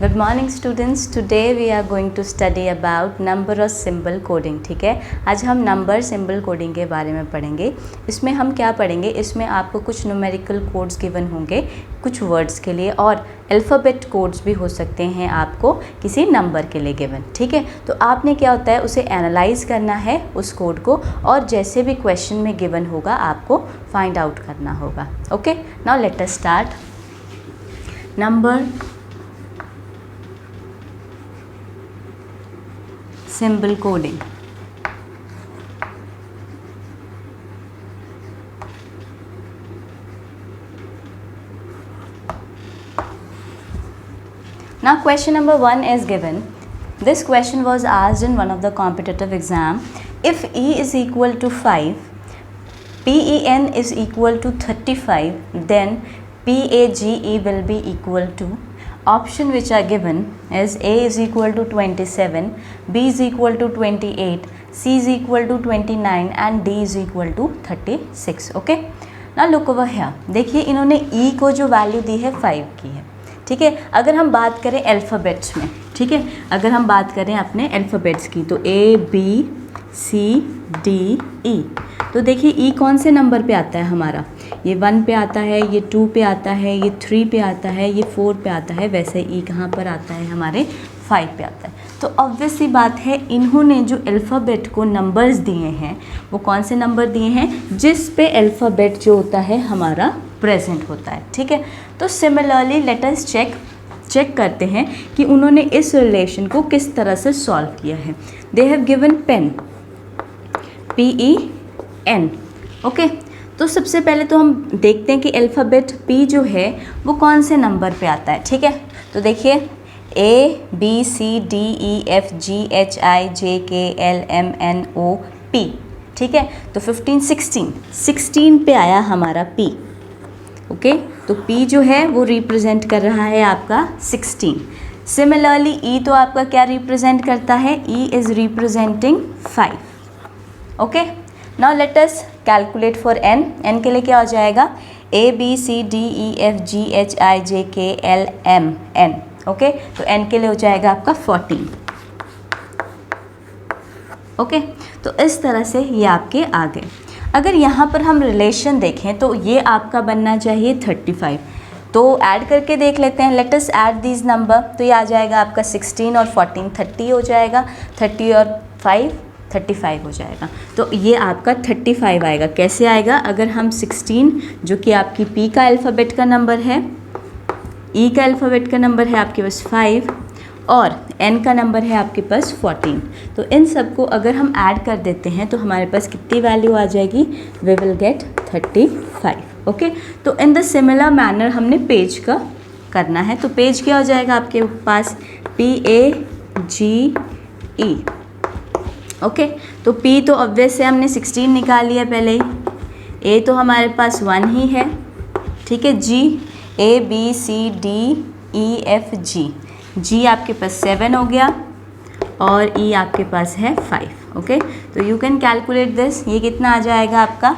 Good morning students, today we are going to study about number और symbol coding. ठीक है, आज हम नंबर सिंबल कोडिंग के बारे में पढ़ेंगे। इसमें हम क्या पढ़ेंगे, इसमें आपको कुछ न्यूमेरिकल कोड्स गिवन होंगे कुछ वर्ड्स के लिए, और अल्फ़ाबेट कोड्स भी हो सकते हैं आपको किसी नंबर के लिए गिवन। ठीक है, तो आपने क्या होता है उसे एनालाइज करना है उस कोड को, और जैसे भी क्वेश्चन में गिवन होगा आपको फाइंड आउट करना होगा। Okay, now let us start. Number symbol coding. Now question number 1 is given. This question was asked in one of the competitive exam. If E is equal to 5, PEN is equal to 35, then PAGE will be equal to. Option which are given is A is equal to 27, B is equal to 28, C is equal to 29 and D is equal to 36. Okay, now look over here. देखिए इन्होंने E को जो value दी है 5 की है। ठीक है, अगर हम बात करें अल्फ़ाबेट्स में, ठीक है, अगर हम बात करें अपने अल्फ़ाबेट्स की तो A B C D E, तो देखिए E कौन से नंबर पे आता है हमारा, ये 1 पे आता है, ये 2 पे आता है, ये 3 पे आता है, ये 4 पे आता है, वैसे E कहाँ पर आता है हमारे 5 पे आता है। तो ऑब्वियस सी बात है इन्होंने जो अल्फ़ाबेट को नंबर्स दिए हैं वो कौन से नंबर दिए हैं, जिस पे अल्फ़ाबेट जो होता है हमारा प्रेजेंट होता है। ठीक है, तो सिमिलरली लेट अस चेक करते हैं कि उन्होंने इस रिलेशन को किस तरह से सॉल्व किया है। They have given pen, PEN। Okay, तो सबसे पहले तो हम देखते हैं कि अल्फ़ाबेट P जो है वो कौन से नंबर पे आता है। ठीक है, तो देखिए A B C D E F G H I J K L M N O P। ठीक है, तो 16 पे आया हमारा P। ओके, तो P जो है वो रिप्रेजेंट कर रहा है आपका 16। सिमिलरली E तो आपका क्या रिप्रेजेंट करता है, E is representing 5। Okay, now let us calculate for N। N के लिए क्या हो जाएगा, A B C D E F G H I J K L M N। Okay, तो N के लिए हो जाएगा आपका 14। ओके, तो इस तरह से ये आपके आ गए। अगर यहाँ पर हम रिलेशन देखें तो ये आपका बनना चाहिए 35, तो ऐड करके देख लेते हैं। Let us add these number, तो ये आ जाएगा आपका 16 और 14 30 हो जाएगा, 30 और 5 35 हो जाएगा। तो ये आपका 35 आएगा। कैसे आएगा, अगर हम 16 जो कि आपकी P का अल्फ़ाबेट का नंबर है, E का अल्फ़ाबेट का नंबर है आपके पास 5 और N का नंबर है आपके पास 14, तो इन सब को अगर हम ऐड कर देते हैं तो हमारे पास कितनी वैल्यू आ जाएगी, वी विल गेट 35। ओके, तो इन द सिमिलर मैनर हमने पेज का करना है। तो पेज क्या हो जाएगा आपके पास, PAGE। ओके, तो P तो ऑब्वियस से हमने 16 निकाल लिया पहले ही, A तो हमारे पास 1 ही है। ठीक है, G A B C D E F G, G आपके पास 7 हो गया और E आपके पास है 5। ओके, तो यू कैन कैलकुलेट दिस, ये कितना आ जाएगा आपका,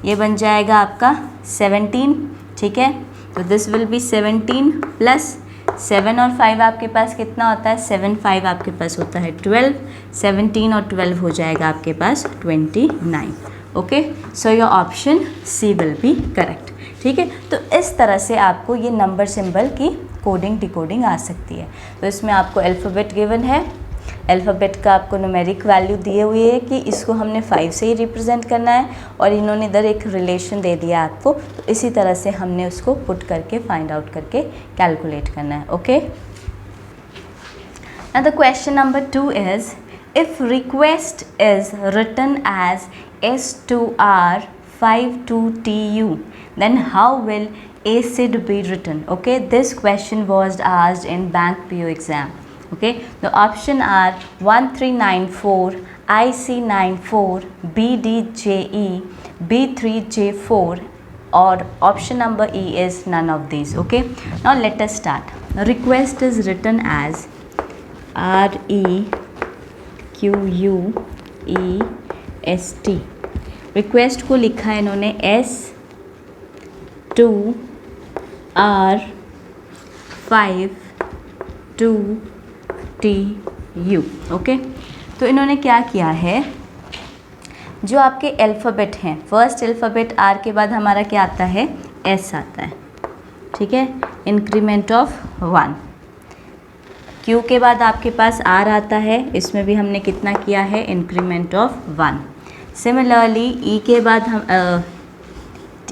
ये बन जाएगा आपका 17। ठीक है, तो दिस विल बी 17 प्लस 7 और 5 आपके पास कितना होता है, 7 5 आपके पास होता है 12, 17 और 12 हो जाएगा आपके पास 29। Okay, so your option C will be correct. ठीक है, तो इस तरह से आपको ये नंबर सिंबल की कोडिंग डिकोडिंग आ सकती है। तो इसमें आपको अल्फ़ाबेट गिवन है, अल्फ़ाबेट का आपको न्यूमेरिक वैल्यू दिए हुए है कि इसको हमने 5 से ही रिप्रेजेंट करना है, और इन्होंने इधर एक रिलेशन दे दिया आपको, तो इसी तरह से हमने उसको पुट करके फाइंड आउट करके कैलकुलेट करना है। Okay, now the question number 2 is, if request is written as S2R 52TU, then how will ACID be written? Okay, this question was asked in bank PO exam. Okay, the option are 1394, IC94, BDJE, B3J4, or option number E is none of these. Okay, now let us start. Request is written as REQUEST। Request को लिखा है इन्होंने S2R 5 2TU। Okay, तो इन्होंने क्या किया है, जो आपके अल्फ़ाबेट हैं, फर्स्ट अल्फ़ाबेट R के बाद हमारा क्या आता है, S आता है, ठीक है, इंक्रीमेंट ऑफ 1। Q के बाद आपके पास R आता है, इसमें भी हमने कितना किया है, इंक्रीमेंट ऑफ 1। सिमिलरली E के बाद हम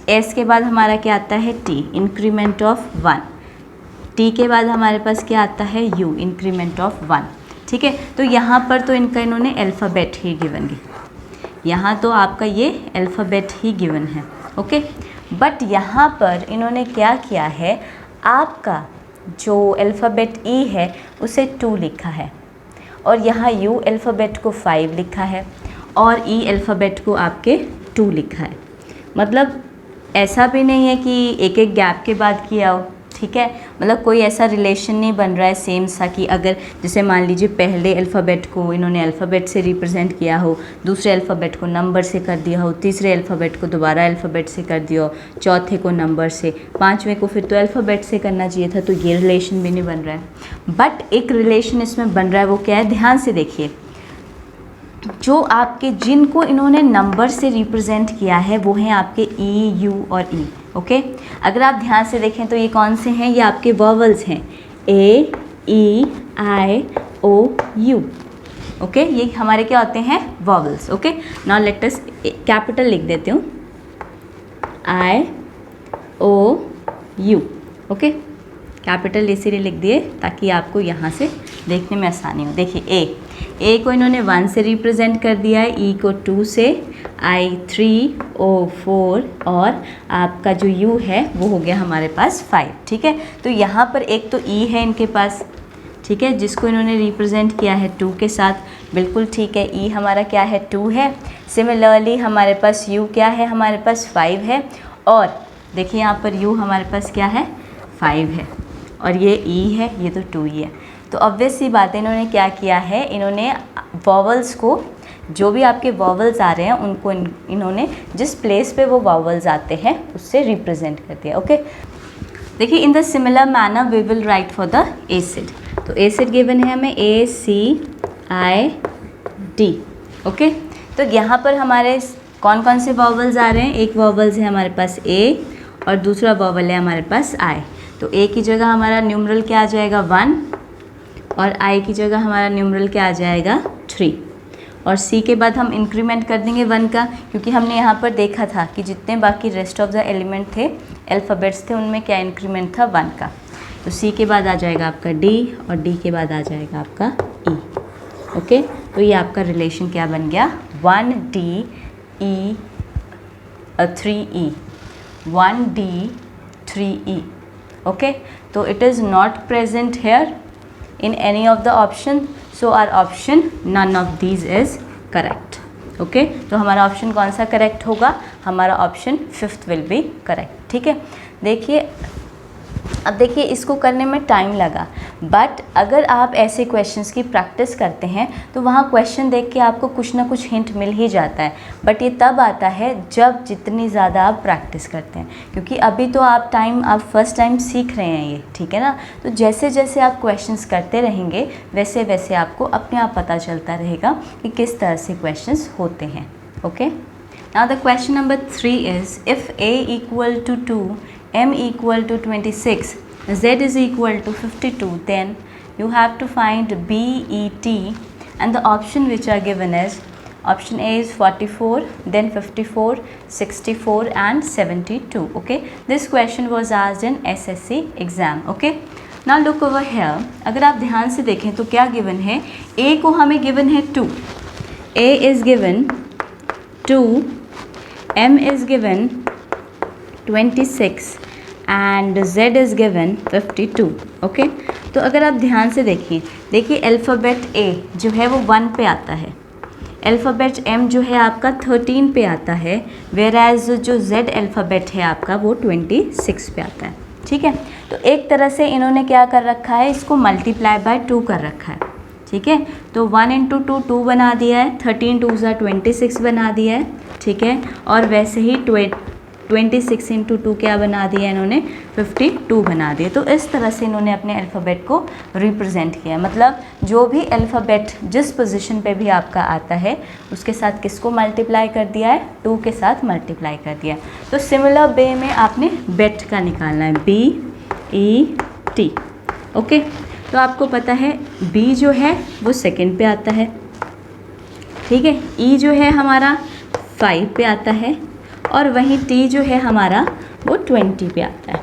S के बाद हमारा क्या आता है, T, इंक्रीमेंट ऑफ 1। T के बाद हमारे पास क्या आता है, U, इंक्रीमेंट ऑफ 1। ठीक है, तो यहाँ पर तो इन्होंने अल्फ़ाबेट ही गिवन है, यहाँ तो आपका ये अल्फ़ाबेट ही गिवन है। ओके, बट यहाँ पर इन्होंने क्या किया है, आपका जो अल्फ़ाबेट E है उसे 2 लिखा है, और यहाँ U अल्फ़ाबेट को 5 लिखा है, और E अल्फ़ाबेट को आपके 2 लिखा है। मतलब ऐसा भी नहीं है कि एक एक गैप के बाद किया हो, ठीक है, मतलब कोई ऐसा रिलेशन नहीं बन रहा है सेम सा कि अगर जैसे मान लीजिए पहले अल्फ़ाबेट को इन्होंने अल्फ़ाबेट से रिप्रेजेंट किया हो, दूसरे अल्फ़ाबेट को नंबर से कर दिया हो, तीसरे अल्फ़ाबेट को दोबारा अल्फ़ाबेट से कर दिया हो, चौथे को नंबर से, पांचवें को फिर तो अल्फ़ाबेट से करना चाहिए था, तो ये रिलेशन भी नहीं बन रहा है। बट एक रिलेशन इसमें बन रहा है, वो क्या है, ध्यान से देखिए, जो आपके जिनको इन्होंने नंबर से रिप्रेजेंट किया है वो हैं आपके E, U और E। ओके, अगर आप ध्यान से देखें तो ये कौन से हैं, ये आपके वॉवल्स हैं, A, E, I, O, U। Okay, ये हमारे क्या होते हैं, vowels. Okay, now let us capital लिख देती हूँ, I, O, U। Okay, capital इसीलिए लिख दिए ताकि आपको यहाँ से देखने में आसानी हो। देखिए ए को इन्होंने 1 से रिप्रेजेंट कर दिया है, E को 2 से, I 3, O 4, और आपका जो U है वो हो गया हमारे पास 5। ठीक है, तो यहाँ पर एक तो E है इनके पास, ठीक है, जिसको इन्होंने रिप्रेजेंट किया है 2 के साथ, बिल्कुल ठीक है, E हमारा क्या है, 2 है। सिमिलरली हमारे पास U क्या है, हमारे पास 5 है, और देखिए यहाँ पर U हमारे पास क्या है, 5 है, और ये E है, ये तो 2 ही है। तो ऑब्वियस सी बात है, इन्होंने क्या किया है, इन्होंने वॉवल्स को, जो भी आपके वॉवल्स आ रहे हैं उनको इन्होंने जिस प्लेस पे वो वॉवल्स आते हैं उससे रिप्रेजेंट कर दिया। ओके, देखिए, in the similar manner we will write for the acid. तो एसिड गिवन है हमें ACID। ओके, तो यहाँ पर हमारे कौन कौन से वॉवल्स आ रहे हैं, एक वॉवल्स है हमारे पास A और दूसरा वॉवल है हमारे पास I। तो A की जगह हमारा न्यूमरल क्या आ जाएगा, 1, और I की जगह हमारा न्यूमरल क्या आ जाएगा, 3, और C के बाद हम इंक्रीमेंट कर देंगे 1 का, क्योंकि हमने यहाँ पर देखा था कि जितने बाकी रेस्ट ऑफ द एलिमेंट थे, अल्फ़ाबेट्स थे, उनमें क्या इंक्रीमेंट था, 1 का। तो C के बाद आ जाएगा आपका D, और D के बाद आ जाएगा आपका E। ओके, तो ये आपका रिलेशन क्या बन गया, 1D E 3E, 1D 3E। Okay, तो it is not present here in any of the option, so our option none of these is correct। Okay, तो हमारा ऑप्शन कौन सा करेक्ट होगा, हमारा option 5th will be correct. ठीक है, देखिए, अब देखिए इसको करने में टाइम लगा, बट अगर आप ऐसे क्वेश्चंस की प्रैक्टिस करते हैं तो वहाँ क्वेश्चन देख के आपको कुछ ना कुछ हिंट मिल ही जाता है। बट ये तब आता है जब जितनी ज़्यादा आप प्रैक्टिस करते हैं, क्योंकि अभी तो आप फर्स्ट टाइम सीख रहे हैं ये, ठीक है ना। तो जैसे जैसे आप क्वेश्चंस करते रहेंगे वैसे वैसे आपको अपने आप पता चलता रहेगा कि किस तरह से क्वेश्चंस होते हैं। Okay, now the question number 3 is, if A equal to 2, M equal to 26, Z is equal to 52, then you have to find BET, and the option which are given is, option A is 44, then 54, 64 and 72. Okay, this question was asked in SSC exam. Okay, now look over here, अगर आप ध्यान से देखें तो क्या given है, A को हमें given है 2, A is given 2, M is given 26 and Z is given 52। Okay, तो अगर आप ध्यान से देखिए अल्फ़ाबेट A जो है वो 1 पे आता है, अल्फ़ाबेट M जो है आपका 13 पे आता है, वेयर एज जो Z अल्फ़ाबेट है आपका वो 26 पे आता है। ठीक है, तो एक तरह से इन्होंने क्या कर रखा है, इसको मल्टीप्लाई बाय 2 कर रखा है। ठीक है, तो 1 इंटू 2 2 बना दिया है, 13 2 26 बना दिया है। ठीक है, और वैसे ही 26 इंटू 2 क्या बना दिया इन्होंने, 52 बना दिए। तो इस तरह से इन्होंने अपने अल्फ़ाबेट को रिप्रेजेंट किया। मतलब जो भी अल्फ़ाबेट जिस पोजीशन पे भी आपका आता है उसके साथ किसको मल्टीप्लाई कर दिया है, 2 के साथ मल्टीप्लाई कर दिया। तो सिमिलर वे में आपने बेट का निकालना है, BET। ओके, तो आपको पता है B जो है वो सेकंड पे आता है, ठीक है, E जो है हमारा 5 पे आता है और वहीं T जो है हमारा वो 20 पे आता है।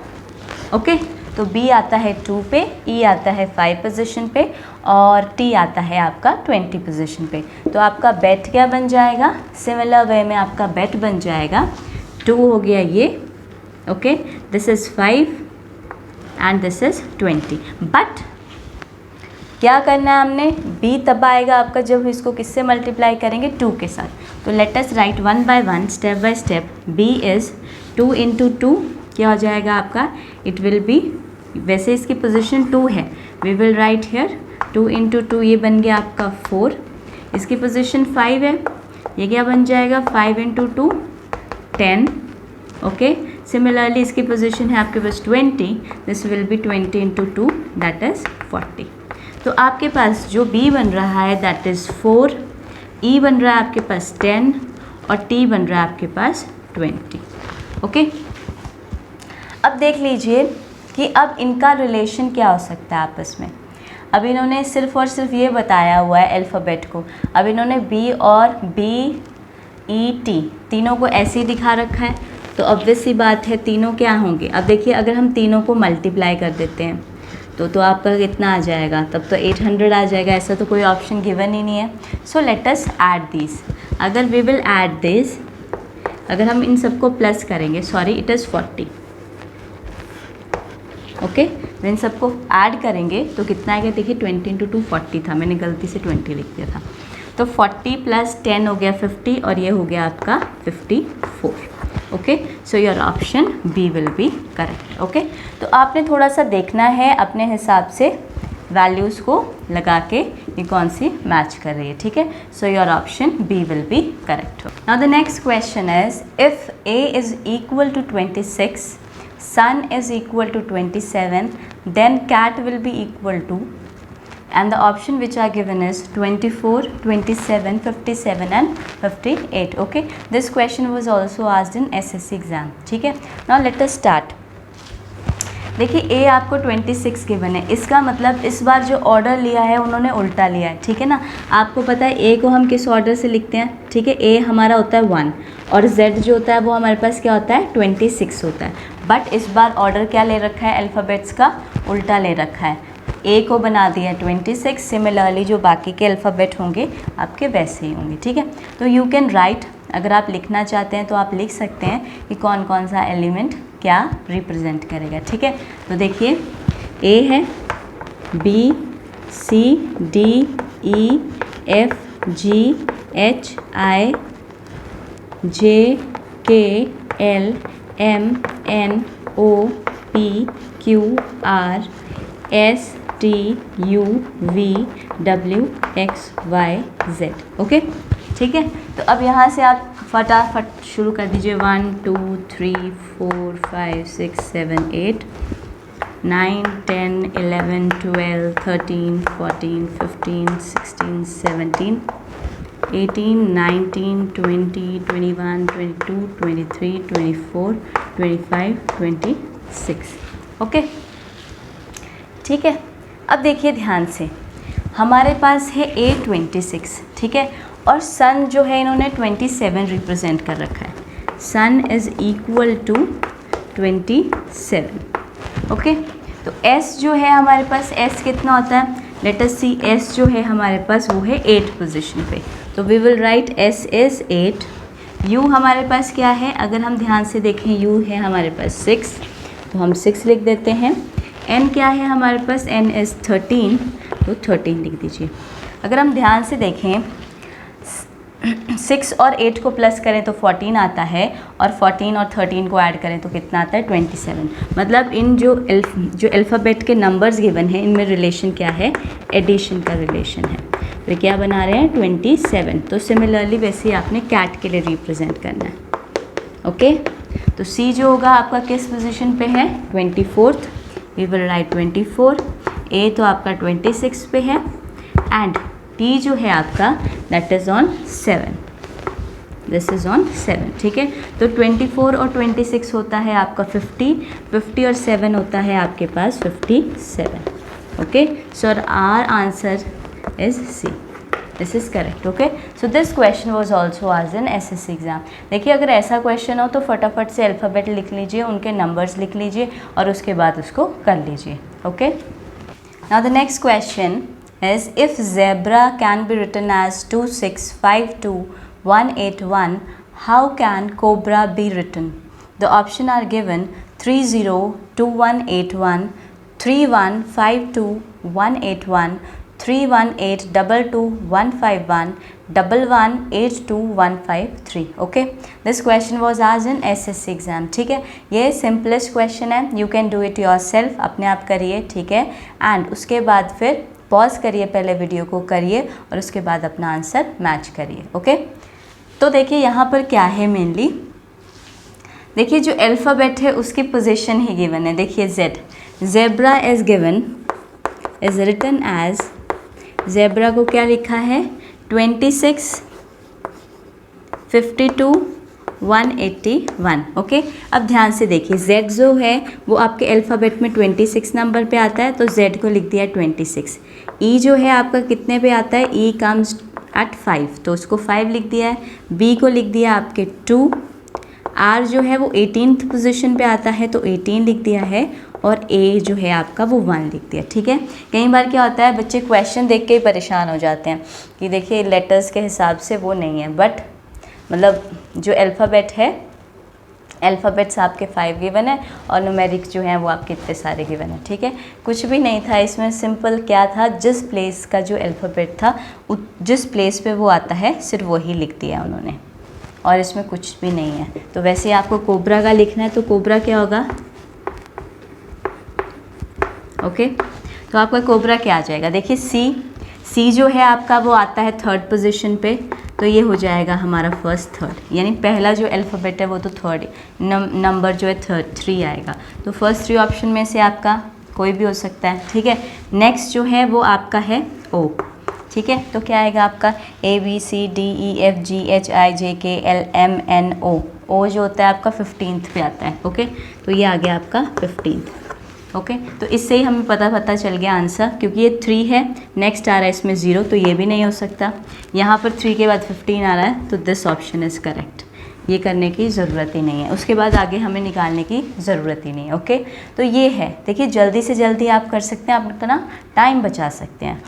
ओके, तो B आता है 2 पे, E आता है 5 पोजीशन पे और T आता है आपका 20 पोजीशन पे। तो आपका बेट क्या बन जाएगा, सिमिलर वे में आपका बेट बन जाएगा 2 हो गया ये, okay, this is 5 and this is 20। But क्या करना है हमने, B तब आएगा आपका जब इसको किससे मल्टीप्लाई करेंगे, 2 के साथ। तो let us right one by one, step by step. B is 2 into 2 क्या हो जाएगा आपका, इट विल बी, वैसे इसकी पोजीशन 2 है, we will write here 2 into 2, ये बन गया आपका 4। इसकी पोजीशन 5 है, ये क्या बन जाएगा 5 इंटू 2 10। ओके, सिमिलरली इसकी पोजीशन है आपके पास 20, this will be 20 into 2 that is 40। तो आपके पास जो B बन रहा है दैट इज़ 4, E बन रहा है आपके पास 10 और T बन रहा है आपके पास 20। ओके, अब देख लीजिए कि अब इनका रिलेशन क्या हो सकता है आपस में। अब इन्होंने सिर्फ और सिर्फ ये बताया हुआ है अल्फ़ाबेट को, अब इन्होंने B और BET तीनों को ऐसे ही दिखा रखा है, तो ऑब्वियस सी बात है तीनों क्या होंगे। अब देखिए अगर हम तीनों को मल्टीप्लाई कर देते हैं तो आपका कितना आ जाएगा, तब तो 800 आ जाएगा। ऐसा तो कोई ऑप्शन गिवन ही नहीं है। So let us add this, अगर वी विल ऐड दिस, अगर हम इन सबको प्लस करेंगे, सॉरी इट इज़ 40। ओके, तो इन सबको ऐड करेंगे तो कितना आएगा, देखिए 20 इंटू 2 40 था, मैंने गलती से 20 लिख दिया था। तो 40 प्लस 10 हो गया 50 और ये हो गया आपका 54। Okay, so your option B will be correct. Okay, तो आपने थोड़ा सा देखना है अपने हिसाब से वैल्यूज़ को लगा के ये कौन सी मैच कर रही है, ठीक है। So your option B will be correct. Now the next question is, if A is equal to 26, Sun is equal to 27, then cat will be equal to, and the option which are given is 24, 27, 57 and 58. Okay, this question was also asked in SSC exam, ठीक है। Now let us start. देखिए A आपको 26 given है, इसका मतलब इस बार जो order लिया है उन्होंने उल्टा लिया है, ठीक है ना। आपको पता है A को हम किस ऑर्डर से लिखते हैं, ठीक है, A हमारा होता है 1 और Z जो होता है वो हमारे पास क्या होता है 26 होता है। बट इस बार ऑर्डर क्या ले रखा है, अल्फ़ाबेट्स का उल्टा ले रखा है। A को बना दिया 26, सिमिलरली जो बाकी के अल्फ़ाबेट होंगे आपके वैसे ही होंगे, ठीक है। तो यू कैन राइट, अगर आप लिखना चाहते हैं तो आप लिख सकते हैं कि कौन कौन सा एलिमेंट क्या रिप्रेजेंट करेगा, ठीक है। तो देखिए A है, B C D E F G H I J K L M N O P Q R S T U V W X Y Z। Okay, ठीक है। तो अब यहाँ से आप फटाफट शुरू कर दीजिए, 1 2 3 4 5 6 7 8 9 10 11 12 13 14 15 16 17 18 19 20 21 22 23 24 25 26। ओके, ठीक है। अब देखिए ध्यान से, हमारे पास है A26, ठीक है, और सन जो है इन्होंने 27 रिप्रेजेंट कर रखा है। सन इज़ इक्वल टू 27। ओके, तो S जो है हमारे पास, S कितना होता है, लेट अस सी, S जो है हमारे पास वो है 8 पोजीशन पे, तो we will write S is 8। U हमारे पास क्या है, अगर हम ध्यान से देखें U है हमारे पास 6, तो हम 6 लिख देते हैं। N क्या है हमारे पास, N इज़ 13, तो 13 लिख दीजिए। अगर हम ध्यान से देखें 6 और 8 को प्लस करें तो 14 आता है, और 14 और 13 को ऐड करें तो कितना आता है 27। मतलब इन जो अल्फ़ाबेट के नंबर्स गिवन हैं इनमें रिलेशन क्या है, एडिशन का रिलेशन है। तो क्या बना रहे हैं 27। तो सिमिलरली वैसे ही आपने कैट के लिए रिप्रेजेंट करना है। ओके, तो सी जो होगा आपका किस पोजीशन पे है, 24th, वी विल राइट 24। ए तो आपका 26 पे है एंड डी जो है आपका that is on 7, this is on 7, ठीक है। तो 24 और 26 होता है आपका 50, 50 और 7 होता है आपके पास 57, okay. So our answer is C, this is correct, okay. So this question was also आज इन एसएससी एग्जाम। देखिए अगर ऐसा क्वेश्चन हो तो फटाफट से अल्फ़ाबेट लिख लीजिए, उनके नंबर्स लिख लीजिए और उसके बाद उसको कर लीजिए, okay. Now the next question is if zebra can be written as 2652181, how can cobra be written? The option are given 302181, 3152181, 318222151, 1182153, okay. This question was asked in SSC exam, ठीक है। ये सिंपलेस्ट क्वेश्चन है, you can do it your self, अपने आप करिए, ठीक है। And उसके बाद फिर पॉज करिए, पहले वीडियो को करिए और उसके बाद अपना आंसर मैच करिए, ओके। तो देखिए यहाँ पर क्या है मेनली, देखिए जो अल्फ़ाबेट है उसकी पोजीशन ही गिवन है। देखिए Z, zebra is given, is written as, zebra को क्या लिखा है 26, 52, 181, ओके। अब ध्यान से देखिए Z जो है वो आपके अल्फ़ाबेट में 26 नंबर पे आता है, तो Z को लिख दिया 26। E जो है आपका कितने पे आता है, E कम्स एट 5, तो उसको 5 लिख दिया है। B को लिख दिया आपके 2, R जो है वो 18th पोजीशन पे आता है तो 18 लिख दिया है, और A जो है आपका वो 1 लिख दिया, ठीक है। कई बार क्या होता है बच्चे क्वेश्चन देख के ही परेशान हो जाते हैं कि देखिए लेटर्स के हिसाब से वो नहीं है, बट मतलब जो अल्फ़ाबेट है, अल्फ़ाबेट्स आपके 5 गिवन है और न्यूमेरिक जो हैं वो आपके इतने सारे गिवन है, ठीक है। कुछ भी नहीं था इसमें, सिंपल क्या था, जिस प्लेस का जो अल्फ़ाबेट था जिस प्लेस पे वो आता है सिर्फ वही लिख दिया उन्होंने, और इसमें कुछ भी नहीं है। तो वैसे आपको कोबरा का लिखना है, तो कोबरा क्या होगा, ओके। तो आपका कोबरा क्या आ जाएगा, देखिए सी जो है आपका वो आता है 3rd पोजीशन पे, तो ये हो जाएगा हमारा फर्स्ट 3rd, यानी पहला जो अल्फ़ाबेट है वो तो 3rd नंबर जो है 3 आएगा। तो फर्स्ट 3 ऑप्शन में से आपका कोई भी हो सकता है, ठीक है। नेक्स्ट जो है वो आपका है ओ, ठीक है। तो क्या आएगा आपका ABCDEFGHIJKLMNO, ओ जो होता है आपका 15th पे आता है, ओके। तो ये आ गया आपका 15th, ओके। तो इससे ही हमें पता चल गया आंसर, क्योंकि ये 3 है, नेक्स्ट आ रहा है इसमें 0, तो ये भी नहीं हो सकता। यहाँ पर 3 के बाद 15 आ रहा है, तो दिस ऑप्शन इज़ करेक्ट। ये करने की ज़रूरत ही नहीं है, उसके बाद आगे हमें निकालने की ज़रूरत ही नहीं है, ओके। तो ये है, देखिए जल्दी से जल्दी आप कर सकते हैं, आप अपना टाइम बचा सकते हैं।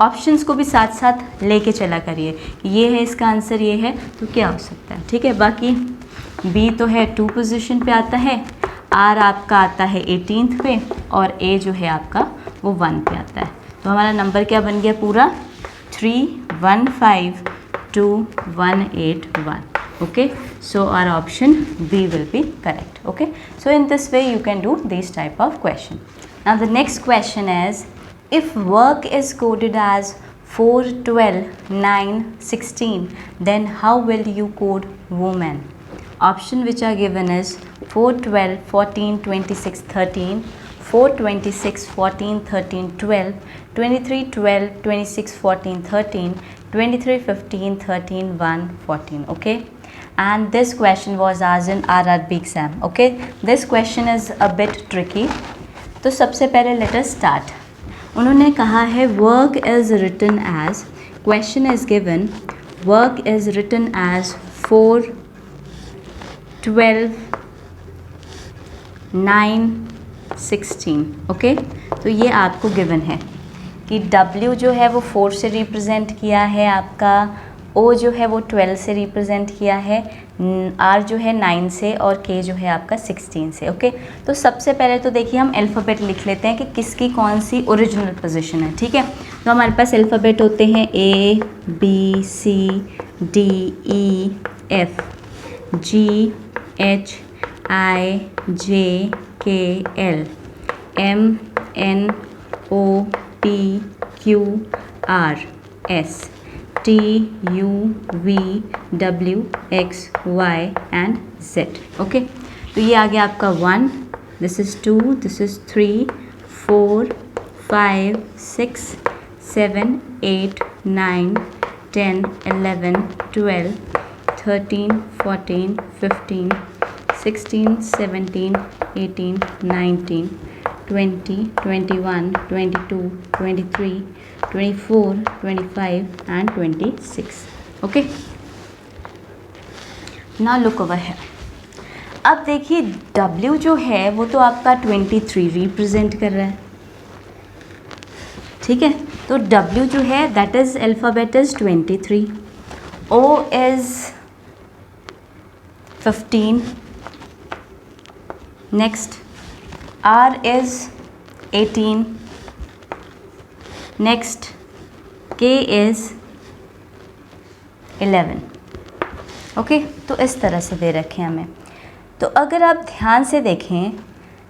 ऑप्शंस को भी साथ साथ लेके चला करिए, ये है इसका आंसर, ये है, तो क्या हो सकता है, ठीक है। बाकी बी तो है 2 पोजीशन पे आता है, आर आपका आता है 18th पे, और ए जो है आपका वो 1 पे आता है। तो हमारा नंबर क्या बन गया पूरा 315281, okay. So our option B will be correct, okay. So in this way you can do this type of question. Now the next question is if work is coded as 4, 12, 9, 16, then how will you code woman? Option which are given is 4, 12, 14, 26, 13, 4, 26, 14, 13, 12, 23, 12, 26, 14, 13, 23, 15, 13, 1, 14, okay. And this question was asked in RRB exam, okay. This question is a bit tricky. तो सबसे पहले let us start. उन्होंने कहा है work is written as, question is given work is written as 4, 12, 9, 16, okay. तो ये आपको given है कि W जो है वो 4 से रिप्रेजेंट किया है आपका, O जो है वो 12 से रिप्रेजेंट किया है, R जो है 9 से, और K जो है आपका 16 से, ओके। तो सबसे पहले तो देखिए हम अल्फ़ाबेट लिख लेते हैं कि किसकी कौन सी ओरिजिनल पोजीशन है, ठीक है। तो हमारे पास अल्फ़ाबेट होते हैं A B C D E F G H I J K L M N O P Q R S T T, U, V, W, X, Y and Z. Okay, तो ये आ गया आपका 1, this is 2, this is 3, 4, 5, 6, 7, 8, 9, 10, 11, 12, 13, 14, 15, 16, 17, 18, 19, 20, 21, 22, 23, 24, 25 and 26. Okay. Now look over here. अब देखिए W जो है वो तो आपका 23 रिप्रेजेंट कर रहा है, ठीक है। तो W जो है that is alphabet is 23, O is 15, next R is 18, next K is 11. Okay, तो इस तरह से दे रखे हैं हमें। तो अगर आप ध्यान से देखें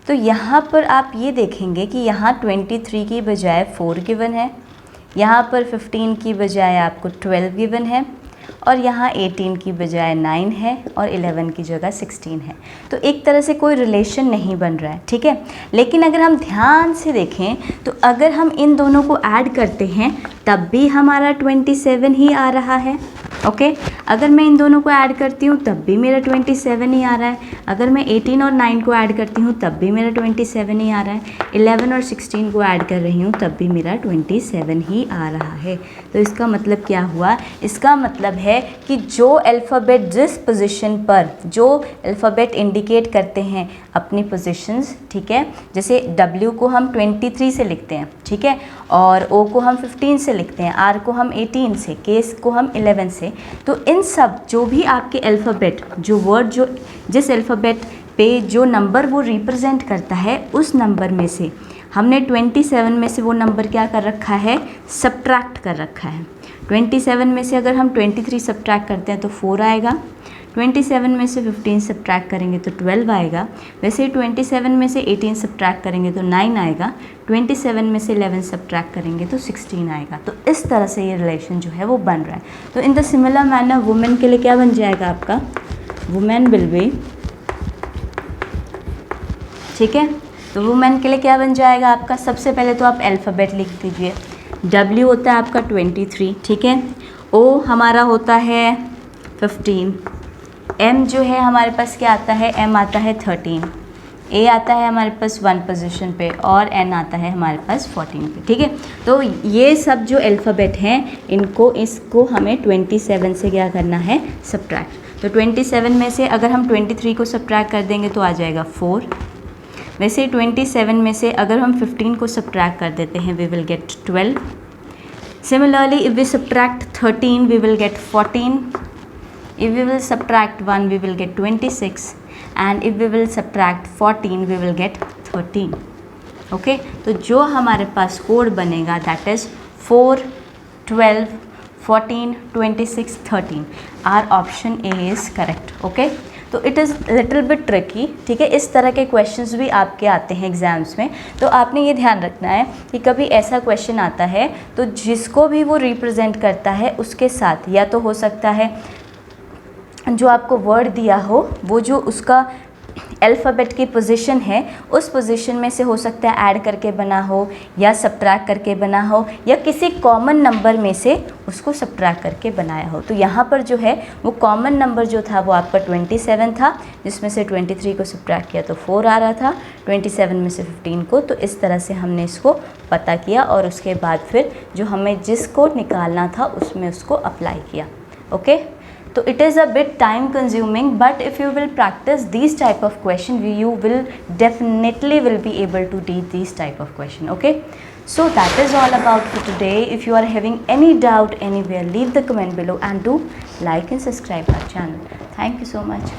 तो यहाँ पर आप ये देखेंगे कि यहाँ 23 की बजाय 4 गिवन है, यहाँ पर 15 की बजाय आपको 12 गिवन है, और यहाँ 18 की बजाय 9 है और 11 की जगह 16 है। तो एक तरह से कोई रिलेशन नहीं बन रहा है, ठीक है। लेकिन अगर हम ध्यान से देखें तो अगर हम इन दोनों को ऐड करते हैं तब भी हमारा 27 ही आ रहा है। ओके, अगर मैं इन दोनों को ऐड करती हूँ तब भी मेरा 27 ही आ रहा है। अगर मैं 18 और 9 को ऐड करती हूँ तब भी मेरा 27 ही आ रहा है। 11 और 16 को ऐड कर रही हूँ तब भी मेरा 27 ही आ रहा है। तो इसका मतलब क्या हुआ? इसका मतलब है कि जो अल्फ़ाबेट जिस पोजीशन पर जो अल्फ़ाबेट इंडिकेट करते हैं अपनी पोजीशंस, ठीक है, जैसे W को हम 23 से लिखते हैं, ठीक है, और O को हम 15 से लिखते हैं, R को हम 18 से, K को हम 11 से। तो इन सब जो भी आपके अल्फ़ाबेट, जो वर्ड जो जिस अल्फ़ाबेट पे जो नंबर वो रिप्रेजेंट करता है उस नंबर में से हमने 27 में से वो नंबर क्या कर रखा है? सब्ट्रैक्ट कर रखा है। 27 में से अगर हम 23 सब्ट्रैक्ट करते हैं तो 4 आएगा, 27 में से 15 सब्ट्रैक्ट करेंगे तो 12 आएगा, वैसे ही 27 में से 18 सब्ट्रैक्ट करेंगे तो 9 आएगा, 27 में से 11 सब्ट्रैक्ट करेंगे तो 16 आएगा। तो इस तरह से ये रिलेशन जो है वो बन रहा है। तो इन द सिमिलर मैनर वुमेन के लिए क्या बन जाएगा आपका? वुमेन विल बी, ठीक है, तो वुमेन के लिए क्या बन जाएगा आपका? सबसे पहले तो आप अल्फ़ाबेट लिख दीजिए। W होता है आपका 23, ठीक है, O हमारा होता है 15, M जो है हमारे पास क्या आता है? M आता है 13, A आता है हमारे पास 1 पोजीशन पे और N आता है हमारे पास 14 पे, ठीक है। तो ये सब जो अल्फ़ाबेट हैं इसको हमें 27 से क्या करना है? सब्ट्रैक्ट। तो 27 में से अगर हम 23 को सब्ट्रैक्ट कर देंगे तो आ जाएगा 4, वैसे 27 में से अगर हम 15 को सब्ट्रैक्ट कर देते हैं we will get 12। Similarly if we subtract 13 we will get 14, if we will subtract 1 we will get 26, and if we will subtract 14 we will get 13. Okay, तो जो हमारे पास कोड बनेगा that is 4, 12, 14, 26, 13. Our option A is correct. Okay, तो it is little bit tricky, ठीक है। इस तरह के क्वेश्चंस भी आपके आते हैं एग्ज़ाम्स में, तो आपने ये ध्यान रखना है कि कभी ऐसा क्वेश्चन आता है तो जिसको भी वो रिप्रेजेंट करता है उसके साथ या तो हो सकता है जो आपको वर्ड दिया हो वो जो उसका अल्फ़ाबेट की पोजीशन है उस पोजीशन में से हो सकता है ऐड करके बना हो या सब्ट्रैक्ट करके बना हो या किसी कॉमन नंबर में से उसको सब्ट्रैक्ट करके बनाया हो। तो यहाँ पर जो है वो कॉमन नंबर जो था वो आपका 27 था, जिसमें से 23 को सब्ट्रैक्ट किया तो 4 आ रहा था, 27 में से 15 को। तो इस तरह से हमने इसको पता किया और उसके बाद फिर जो हमें जिसको निकालना था उसमें उसको अप्लाई किया। Okay, so it is a bit time consuming, but if you will practice these type of question you will definitely will be able to teach these type of question. Okay, so that is all about for today. If you are having any doubt anywhere, leave the comment below and do like and subscribe our channel. Thank you so much.